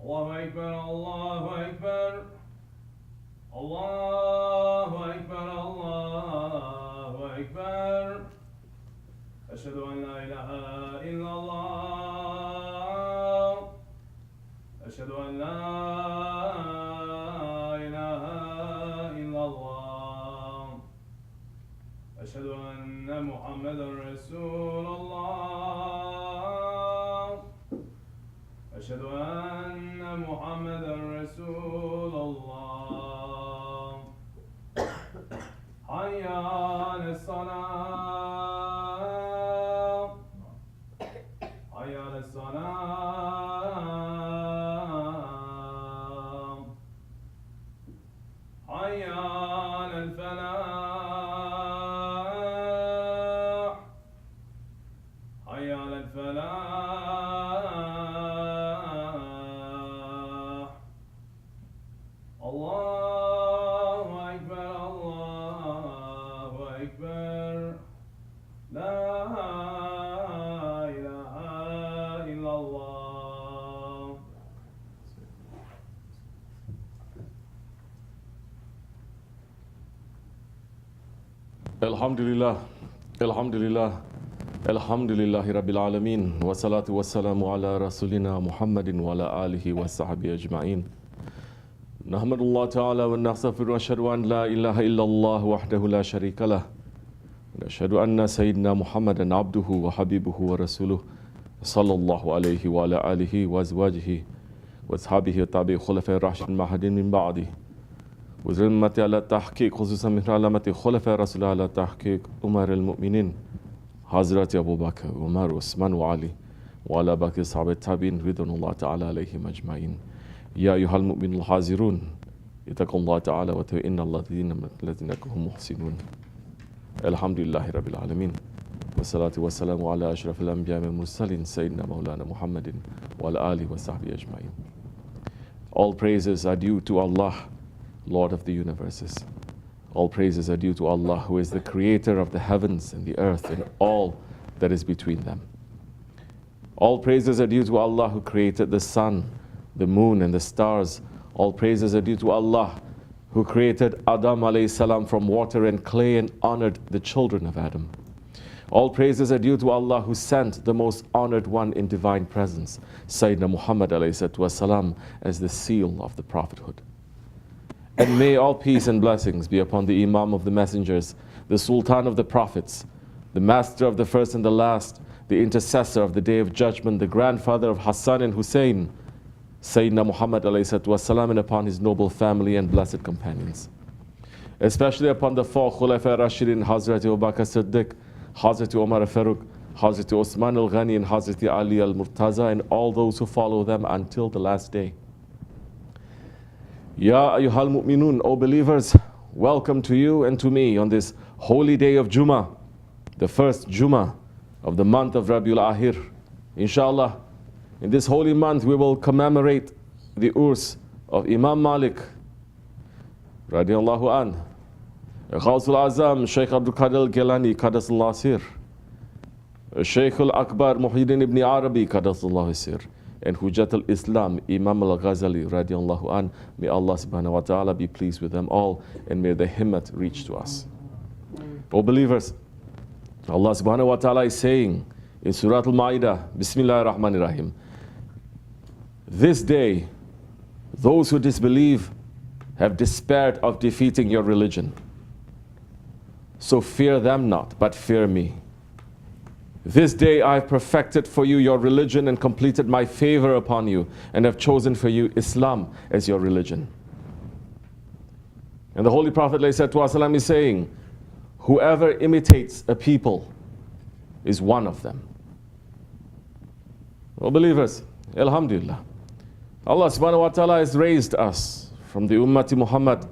الله أكبر الله أكبر الله أكبر الله أكبر أشهد أن لا إله إلا الله أشهد أن لا إله إلا الله أشهد أن محمدا رسول الله أشهد أن محمدا رسول الله حي على الصلاة حي على الصلاة حي على الفلاح حي على الفلاح الله أكبر الله أكبر لا إله إلا الله. Alhamdulillah, Alhamdulillah, Alhamdulillahi Rabbil Alameen, wa salatu wa salamu ala Rasulina Muhammadin wa ala alihi wa sahbihi ajma'in. Nahmadullah ta'ala wa naghtafiru wa ashhadu an la ilaha illallah wahdahu la sharika lah. Wa ashhadu anna Sayyidina Muhammadan abduhu wa habibuhu wa rasuluh sallallahu alayhi wa ala alihi wa azwajihi wa ashabihi wa tabi'i khulafai rashidin mahadin min ba'di. وزمة على تحقيق خصوصا من علامة خلفاء رسول الله على تحقيق أمر المؤمنين حضرات أبو بكر وعمر وعثمان وعلي وعلى باقي الصحابة التابعين رضوان الله تعالى عليهم أجمعين. يا أيها المؤمنون الحاذرون اتقوا الله تعالى واتقوا إن الذين هم محسنون. الحمد لله رب العالمين والصلاة والسلام على أشرف الأنبياء والمرسلين سيدنا مولانا محمد وعلى آله وصحبه أجمعين. All praises are due to Allah, Lord of the universes. All praises are due to Allah, who is the creator of the heavens and the earth and all that is between them. All praises are due to Allah, who created the sun, the moon and the stars. All praises are due to Allah, who created Adam alayhi salam from water and clay and honored the children of Adam. All praises are due to Allah, who sent the most honored one in divine presence, Sayyidina Muhammad alayhi salam, as the seal of the prophethood. And may all peace and blessings be upon the Imam of the messengers, the Sultan of the prophets, the master of the first and the last, the intercessor of the day of judgment, the grandfather of Hassan and Hussein, Sayyidina Muhammad ﷺ, and upon his noble family and blessed companions. Especially upon the four Khulafa Rashidin, Hazrat Abu Bakr Siddiq, Hazrat Umar Farooq, Hazrat Osman al-Ghani, and Hazrat Ali al-Murtaza, and all those who follow them until the last day. Ya ayyuhal mu'minun, O believers, welcome to you and to me on this holy day of Jummah, the first Jummah of the month of Rabiul Ahir. Inshallah, in this holy month we will commemorate the Urs of Imam Malik, radiyallahu an, Ghawsul Azam, Shaykh Abdul Qadir al-Gilani, Qaddasallahu sir, Shaykh al-Akbar Muhyiddin ibn Arabi, Qaddasallahu sir, and Hujjat al-Islam, Imam al-Ghazali, radiyallahu an. May Allah subhanahu wa ta'ala be pleased with them all, and may the himmat reach to us. O believers, Allah subhanahu wa ta'ala is saying in Surah Al-Ma'idah, Bismillahir Rahmanir Rahim, this day, those who disbelieve have despaired of defeating your religion. So fear them not, but fear me. This day I have perfected for you your religion and completed my favor upon you, and have chosen for you Islam as your religion. And the Holy Prophet ﷺ is saying, whoever imitates a people is one of them. O believers, Alhamdulillah, Allah subhanahu wa ta'ala has raised us from the Ummati Muhammad,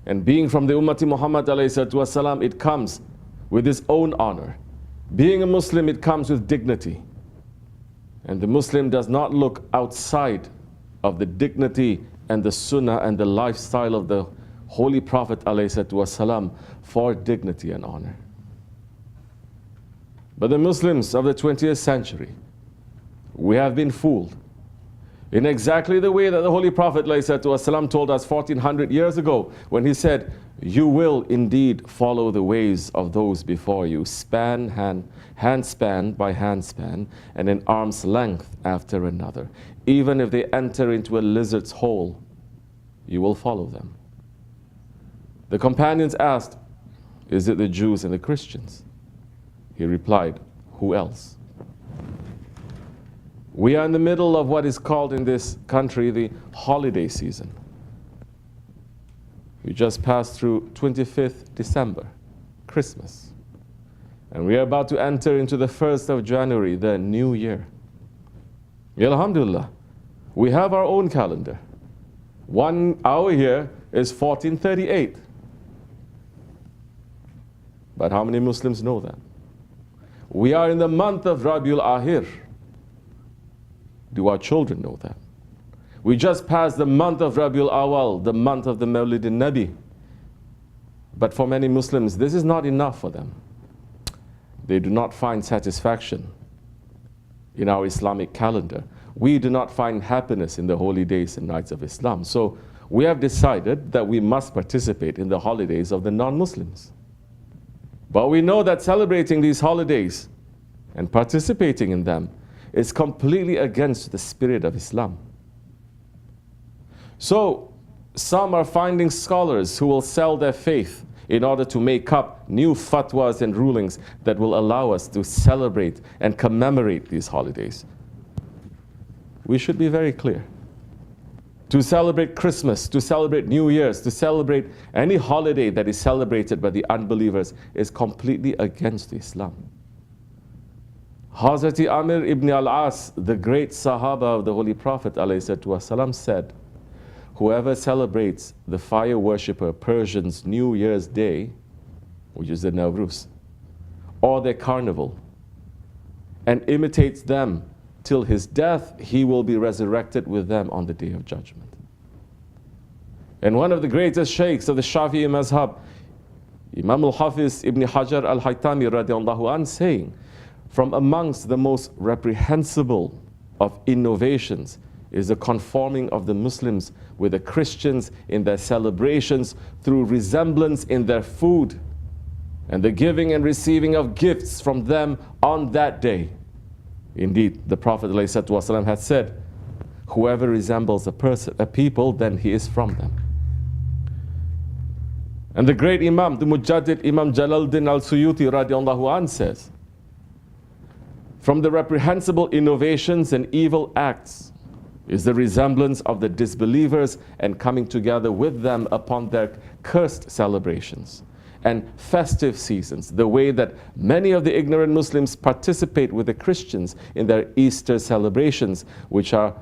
and being from the Ummati Muhammad ﷺ, it comes with its own honor. Being a Muslim, it comes with dignity. And the Muslim does not look outside of the dignity and the sunnah and the lifestyle of the Holy Prophet ﷺ for dignity and honor. But the Muslims of the 20th century, we have been fooled. In exactly the way that the Holy Prophet ﷺ told us 1400 years ago when he said, you will indeed follow the ways of those before you, hand span by hand span, and an arm's length after another. Even if they enter into a lizard's hole, you will follow them. The companions asked, is it the Jews and the Christians? He replied, who else? We are in the middle of what is called in this country the holiday season. We just passed through 25th December, Christmas. And we are about to enter into the 1st of January, the new year. Alhamdulillah, we have our own calendar. 1 hour here is 1438. But how many Muslims know that? We are in the month of Rabiul Ahir. Do our children know that? We just passed the month of Rabiul Awal, the month of the Mawlid al-Nabi. But for many Muslims, this is not enough for them. They do not find satisfaction in our Islamic calendar. We do not find happiness in the holy days and nights of Islam. So we have decided that we must participate in the holidays of the non-Muslims. But we know that celebrating these holidays and participating in them is completely against the spirit of Islam. So some are finding scholars who will sell their faith in order to make up new fatwas and rulings that will allow us to celebrate and commemorate these holidays. We should be very clear. To celebrate Christmas, to celebrate New Year's, to celebrate any holiday that is celebrated by the unbelievers is completely against Islam. Hazrat Amir ibn al-As, the great Sahaba of the Holy Prophet ﷺ, said, whoever celebrates the fire worshipper Persians' New Year's Day, which is the Nowruz, or their carnival, and imitates them till his death, he will be resurrected with them on the Day of Judgment. And one of the greatest sheikhs of the Shafi'i Mazhab, Imam al-Hafiz ibn Hajar al-Haytami radiallahu anh, saying, from amongst the most reprehensible of innovations is the conforming of the Muslims with the Christians in their celebrations through resemblance in their food and the giving and receiving of gifts from them on that day. Indeed, the Prophet ﷺ had said, whoever resembles a people, then he is from them. And the great Imam, the Mujaddid Imam Jalaluddin al-Suyuti radiallahu anh says, from the reprehensible innovations and evil acts is the resemblance of the disbelievers and coming together with them upon their cursed celebrations and festive seasons, the way that many of the ignorant Muslims participate with the Christians in their Easter celebrations, which are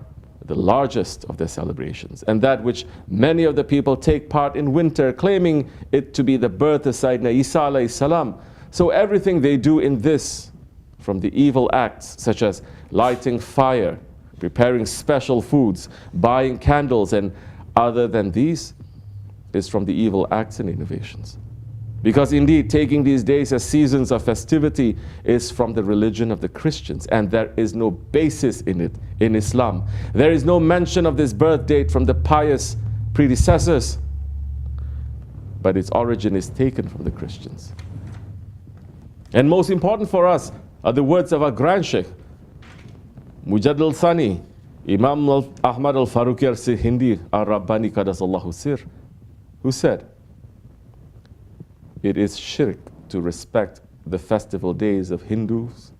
the largest of their celebrations, and that which many of the people take part in winter, claiming it to be the birth of Sayyidina Isa alayhi salam. So everything they do in this, from the evil acts such as lighting fire, preparing special foods, buying candles, and other than these, is from the evil acts and innovations. Because indeed, taking these days as seasons of festivity is from the religion of the Christians, and there is no basis in it in Islam. There is no mention of this birth date from the pious predecessors, but its origin is taken from the Christians. And most important for us are the words of our Grand Sheikh, Mujaddid al-Thani, Imam Ahmad al-Faruqi al-Sihindi al-Rabbani Qadasallahu Sir, who said, it is shirk to respect the festival days of Hindus,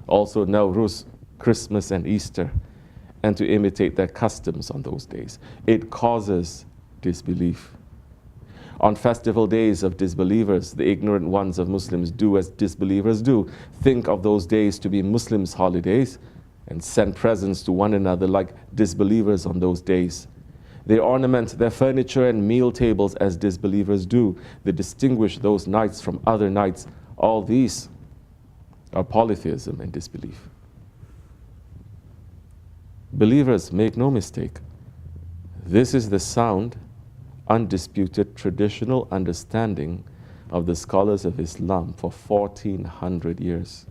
also Nowruz, Christmas and Easter, and to imitate their customs on those days. It causes disbelief. On festival days of disbelievers, the ignorant ones of Muslims do as disbelievers do, think of those days to be Muslims' holidays and send presents to one another like disbelievers on those days. They ornament their furniture and meal tables as disbelievers do. They distinguish those nights from other nights. All these are polytheism and disbelief. Believers, make no mistake. This is the sound, undisputed traditional understanding of the scholars of Islam for 1400 years.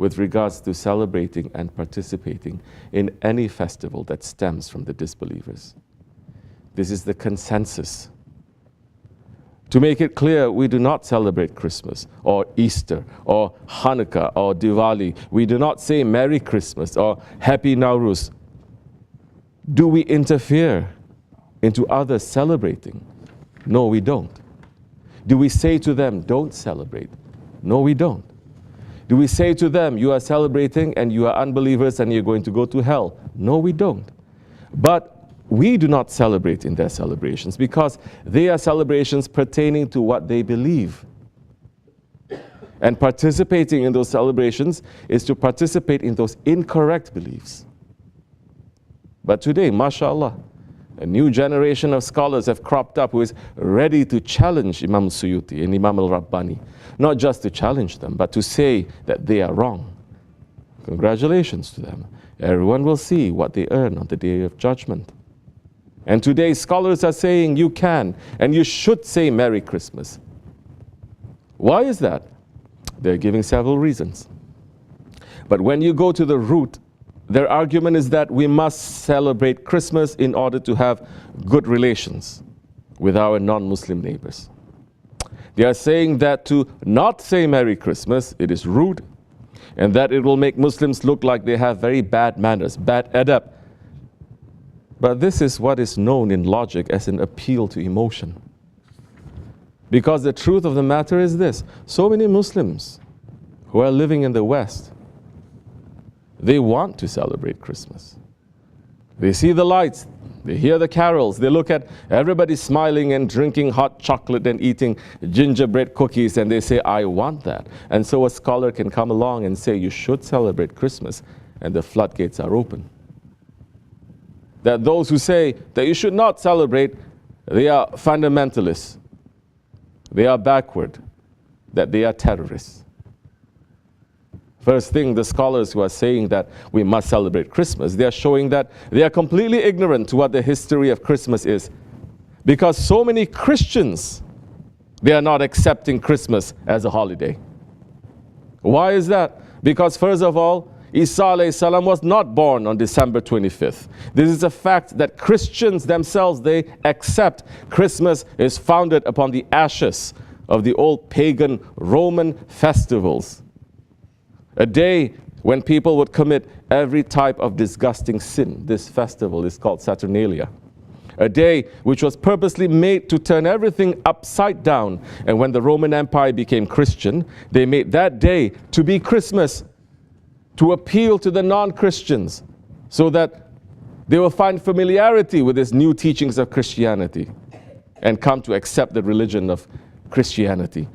with regards to celebrating and participating in any festival that stems from the disbelievers. This is the consensus. To make it clear, we do not celebrate Christmas or Easter or Hanukkah or Diwali. We do not say Merry Christmas or Happy Nowruz. Do we interfere into others celebrating? No, we don't. Do we say to them, don't celebrate? No, we don't. Do we say to them, you are celebrating and you are unbelievers and you're going to go to hell? No, we don't. But we do not celebrate in their celebrations because they are celebrations pertaining to what they believe. And participating in those celebrations is to participate in those incorrect beliefs. But today, mashallah, a new generation of scholars have cropped up who is ready to challenge Imam Suyuti and Imam al-Rabbani. Not just to challenge them, but to say that they are wrong. Congratulations to them. Everyone will see what they earn on the day of judgment. And today scholars are saying you can and you should say Merry Christmas. Why is that? They're giving several reasons. But when you go to the root, their argument is that we must celebrate Christmas in order to have good relations with our non-Muslim neighbors. They are saying that to not say Merry Christmas, it is rude, and that it will make Muslims look like they have very bad manners, bad adab. But this is what is known in logic as an appeal to emotion. Because the truth of the matter is this: so many Muslims who are living in the West, they want to celebrate Christmas. They see the lights, they hear the carols, they look at everybody smiling and drinking hot chocolate and eating gingerbread cookies, and they say, I want that. And so a scholar can come along and say, you should celebrate Christmas, and the floodgates are open. That those who say that you should not celebrate, they are fundamentalists, they are backward, that they are terrorists. First thing, the scholars who are saying that we must celebrate Christmas, they are showing that they are completely ignorant to what the history of Christmas is. Because so many Christians, they are not accepting Christmas as a holiday. Why is that? Because first of all, Isa alayhi salam was not born on December 25th. This is a fact that Christians themselves, they accept. Christmas is founded upon the ashes of the old pagan Roman festivals. A day when people would commit every type of disgusting sin. This festival is called Saturnalia. A day which was purposely made to turn everything upside down. And when the Roman Empire became Christian, they made that day to be Christmas, to appeal to the non-Christians, so that they will find familiarity with these new teachings of Christianity and come to accept the religion of Christianity.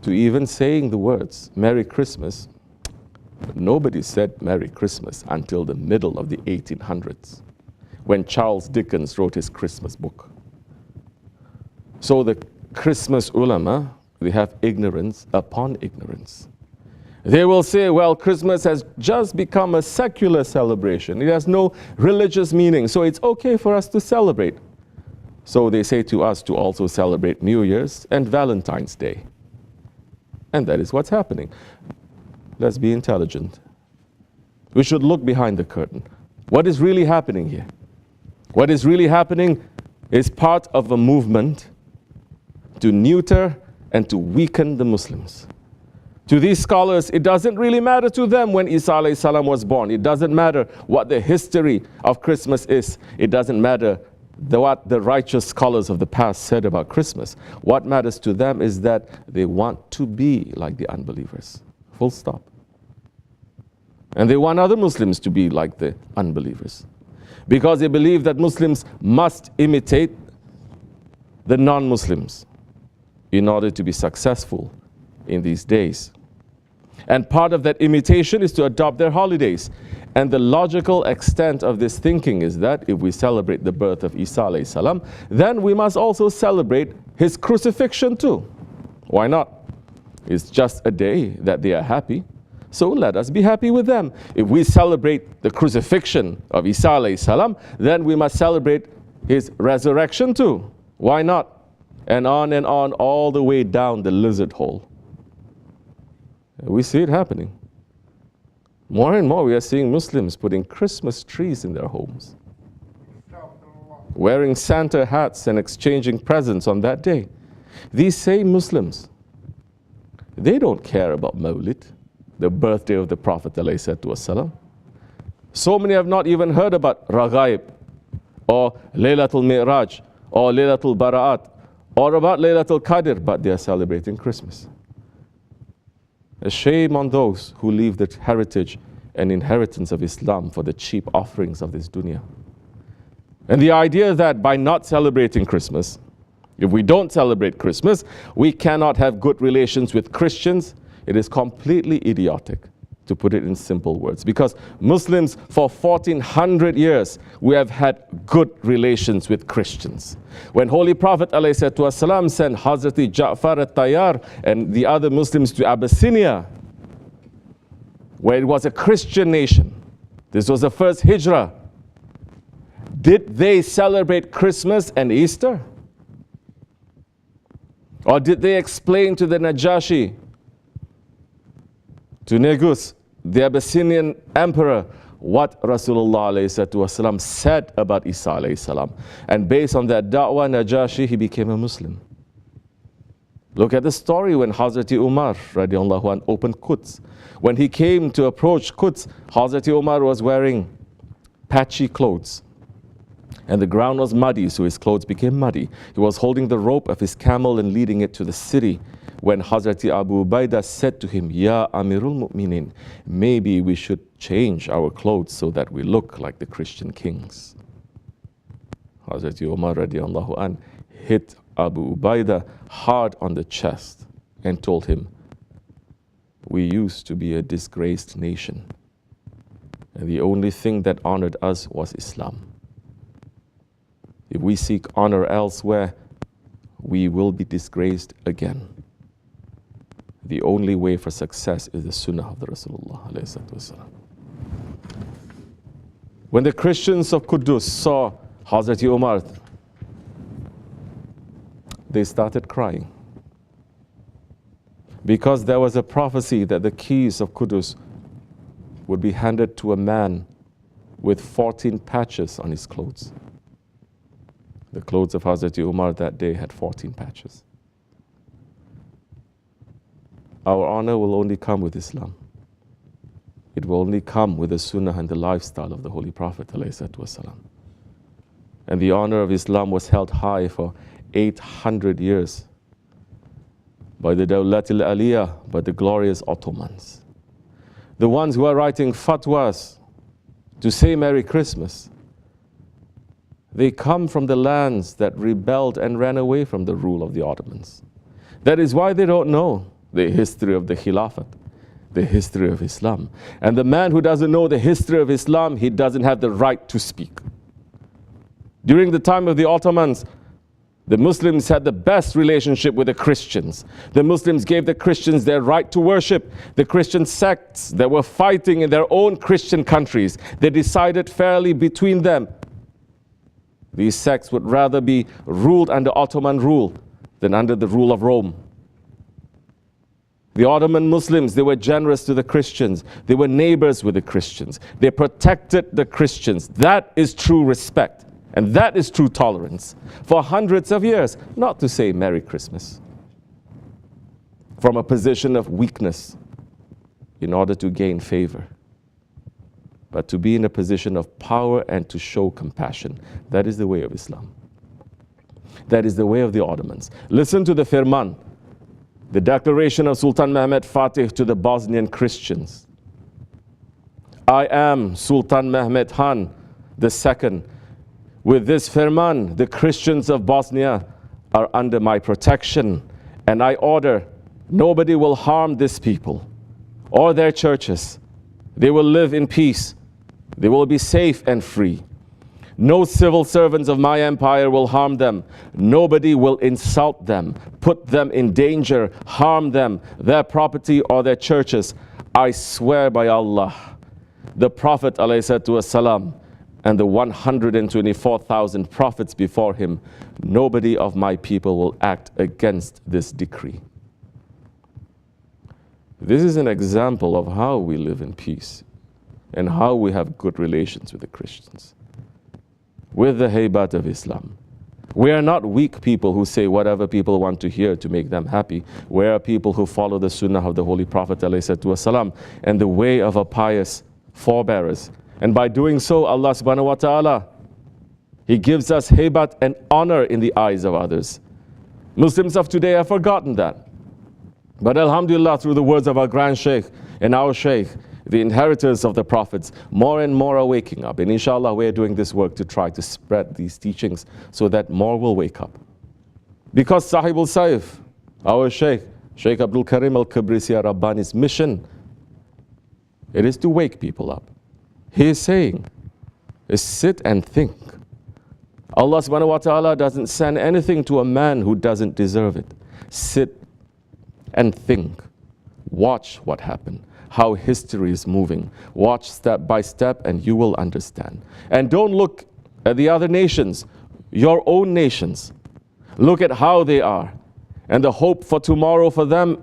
To even saying the words, Merry Christmas, nobody said Merry Christmas until the middle of the 1800s, when Charles Dickens wrote his Christmas book. So the Christmas ulama, they have ignorance upon ignorance. They will say, well, Christmas has just become a secular celebration. It has no religious meaning, so it's okay for us to celebrate. So they say to us to also celebrate New Year's and Valentine's Day. And that is what's happening. Let's be intelligent. We should look behind the curtain. What is really happening here? What is really happening is part of a movement to neuter and to weaken the Muslims. To these scholars, it doesn't really matter to them when Isa alayhi salam was born. It doesn't matter what the history of Christmas is. It doesn't matter what the righteous scholars of the past said about Christmas. What matters to them is that they want to be like the unbelievers. Full stop. And they want other Muslims to be like the unbelievers, because they believe that Muslims must imitate the non-Muslims in order to be successful in these days. And part of that imitation is to adopt their holidays. And the logical extent of this thinking is that if we celebrate the birth of Isa alayhi salam, then we must also celebrate his crucifixion too. Why not? It's just a day that they are happy, so let us be happy with them. If we celebrate the crucifixion of Isa alayhi salam, then we must celebrate his resurrection too. Why not? And on all the way down the lizard hole. We see it happening. More and more we are seeing Muslims putting Christmas trees in their homes, wearing Santa hats and exchanging presents on that day. These same Muslims, they don't care about Mawlid, the birthday of the Prophet ﷺ. So many have not even heard about Raghaib, or Laylatul Mi'raj, or Laylatul Bara'at, or about Laylatul Qadr, but they are celebrating Christmas. A shame on those who leave the heritage and inheritance of Islam for the cheap offerings of this dunya. And the idea that by not celebrating Christmas, if we don't celebrate Christmas, we cannot have good relations with Christians, it is completely idiotic, to put it in simple words. Because Muslims, for 1400 years, we have had good relations with Christians. When Holy Prophet ﷺ sent Hazrat Ja'far al-Tayyar and the other Muslims to Abyssinia, where it was a Christian nation, this was the first hijrah, did they celebrate Christmas and Easter? Or did they explain to the Najashi, to Negus, the Abyssinian emperor, what Rasulullah ﷺ said about Isa ﷺ? And based on that da'wah, Najashi, he became a Muslim. Look at the story when Hazrat Umar radiallahu anh, opened Quds. When he came to approach Quds, Hazrat Umar was wearing patchy clothes. And the ground was muddy, so his clothes became muddy. He was holding the rope of his camel and leading it to the city. When Hazrat Abu Ubaidah said to him, Ya Amirul Mu'minin, maybe we should change our clothes so that we look like the Christian kings. Hazrat Umar radiallahu anh hit Abu Ubaidah hard on the chest and told him, we used to be a disgraced nation, and the only thing that honored us was Islam. If we seek honor elsewhere, we will be disgraced again. The only way for success is the Sunnah of the Rasulullah. When the Christians of Qudus saw Hazrat Umar, they started crying. Because there was a prophecy that the keys of Qudus would be handed to a man with 14 patches on his clothes. The clothes of Hazrat Umar that day had 14 patches. Our honor will only come with Islam. It will only come with the Sunnah and the lifestyle of the Holy Prophet ﷺ. And the honor of Islam was held high for 800 years by the Dawlatil Aliyah, by the glorious Ottomans. The ones who are writing fatwas to say Merry Christmas, they come from the lands that rebelled and ran away from the rule of the Ottomans. That is why they don't know the history of the Khilafat, the history of Islam. And the man who doesn't know the history of Islam, he doesn't have the right to speak. During the time of the Ottomans, the Muslims had the best relationship with the Christians. The Muslims gave the Christians their right to worship. The Christian sects that were fighting in their own Christian countries, they decided fairly between them. These sects would rather be ruled under Ottoman rule than under the rule of Rome. The Ottoman Muslims, they were generous to the Christians. They were neighbors with the Christians. They protected the Christians. That is true respect. And that is true tolerance. For hundreds of years, not to say Merry Christmas. From a position of weakness in order to gain favor. But to be in a position of power and to show compassion. That is the way of Islam. That is the way of the Ottomans. Listen to the Firman, the declaration of Sultan Mehmed Fatih to the Bosnian Christians. I am Sultan Mehmed Han II. With this Firman, the Christians of Bosnia are under my protection, and I order nobody will harm this people or their churches. They will live in peace. They will be safe and free. No civil servants of my empire will harm them. Nobody will insult them, put them in danger, harm them, their property or their churches. I swear by Allah, the Prophet ﷺ, and the 124,000 prophets before him, nobody of my people will act against this decree. This is an example of how we live in peace and how we have good relations with the Christians, with the haybat of Islam. We are not weak people who say whatever people want to hear to make them happy. We are people who follow the sunnah of the Holy Prophet ﷺ and the way of our pious forebearers. And by doing so, Allah subhanahu wa ta'ala, He gives us haybat and honor in the eyes of others. Muslims of today have forgotten that. But alhamdulillah, through the words of our grand sheikh and our sheikh, the inheritors of the prophets, more and more are waking up. And inshallah, we are doing this work to try to spread these teachings so that more will wake up. Because Sahibul Saif, our sheikh, Sheikh Abdul Karim al-Kibrisi Rabbani's mission, it is to wake people up. He is saying, sit and think. Allah subhanahu wa ta'ala doesn't send anything to a man who doesn't deserve it. Sit and think. Watch what happened, how history is moving. Watch step by step and you will understand. And don't look at the other nations, your own nations. Look at how they are. And the hope for tomorrow for them,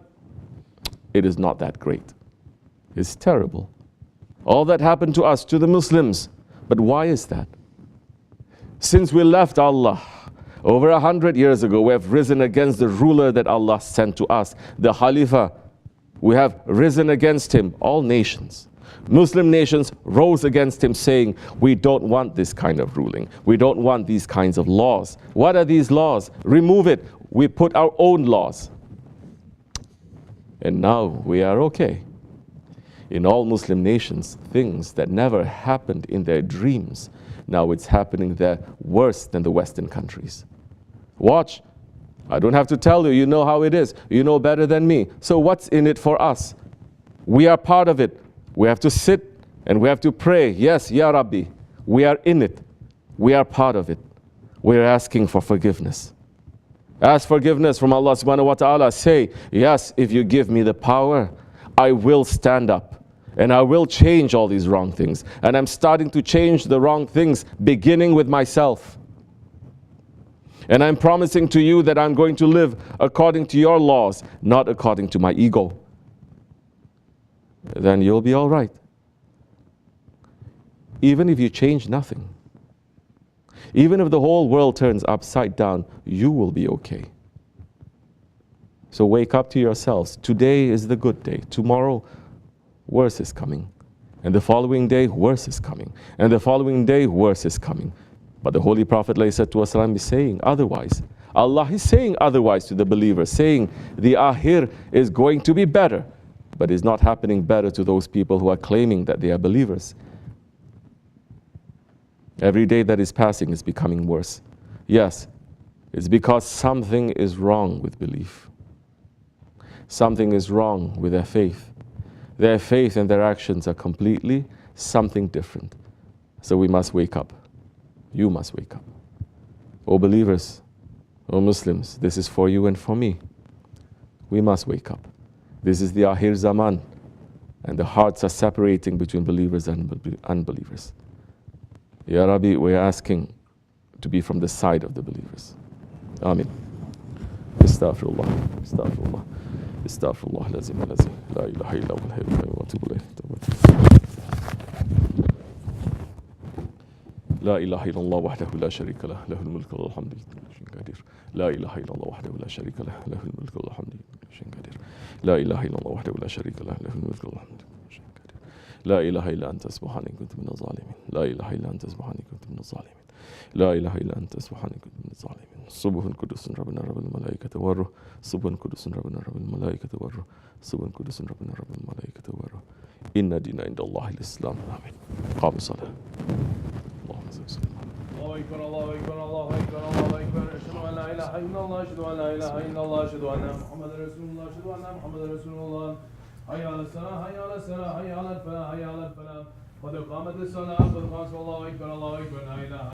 it is not that great. It's terrible. All that happened to us, to the Muslims. But why is that? Since we left Allah, over 100 years ago, we have risen against the ruler that Allah sent to us, the Khalifa. We have risen against him, all nations. Muslim nations rose against him saying, we don't want this kind of ruling. We don't want these kinds of laws. What are these laws? Remove it. We put our own laws. And now we are okay. In all Muslim nations, things that never happened in their dreams, now it's happening there worse than the Western countries. Watch. I don't have to tell you, you know how it is. You know better than me. So what's in it for us? We are part of it. We have to sit and we have to pray. Yes, Ya Rabbi, we are in it. We are part of it. We are asking for forgiveness. Ask forgiveness from Allah subhanahu wa ta'ala. Say, yes, if you give me the power, I will stand up. And I will change all these wrong things. And I'm starting to change the wrong things, beginning with myself. And I'm promising to you that I'm going to live according to your laws, not according to my ego. Then you'll be all right. Even if you change nothing, even if the whole world turns upside down, you will be okay. So wake up to yourselves. Today is the good day. Tomorrow, worse is coming. And the following day, worse is coming. And the following day, worse is coming. But the Holy Prophet ﷺ is saying otherwise. Allah is saying otherwise to the believers, saying the Ahir is going to be better. But it's not happening better to those people who are claiming that they are believers. Every day that is passing is becoming worse. Yes, it's because something is wrong with belief. Something is wrong with their faith. Their faith and their actions are completely something different. So we must wake up. You must wake up. O believers, O Muslims, this is for you and for me. We must wake up. This is the Ahir Zaman, and the hearts are separating between believers and unbelievers. Ya Rabbi, we are asking to be from the side of the believers. Amin. Astaghfirullah. Astaghfirullah. Astaghfirullah. Lazim. Lazim. La ilaha illa huwa al-hayyul qayyum wa atubu ilayh. لا إله إلا الله وحده لا شريك له له الملك وله الحمد لا إله إلا الله وحده لا شريك له له الملك وله الحمد لا إله إلا الله وحده لا شريك له له الملك وله الحمد لا إله إلا أنت سبحانك كنت من الظالمين لا إله إلا أنت سبحانك كنت من الظالمين لا إله إلا أنت سبحانك كنت من الظالمين صبح قدس ربنا رب الملائكة والروح صبح قدس ربنا رب الملائكة والروح صبح قدس ربنا رب الملائكة والروح إن دين عند الله الإسلام آمين قام الصلاة الله أكبر الله أكبر الله أكبر الله أكبر أشهد أن لا إله إلا الله أشهد أن لا إله إلا الله أشهد أن محمدا رسول الله أشهد أن محمدا رسول الله حي على الصلاة حي على الصلاة حي على الفلاح حي على الفلاح قد قامت الصلاة قد قامت الله أكبر الله أكبر لا إله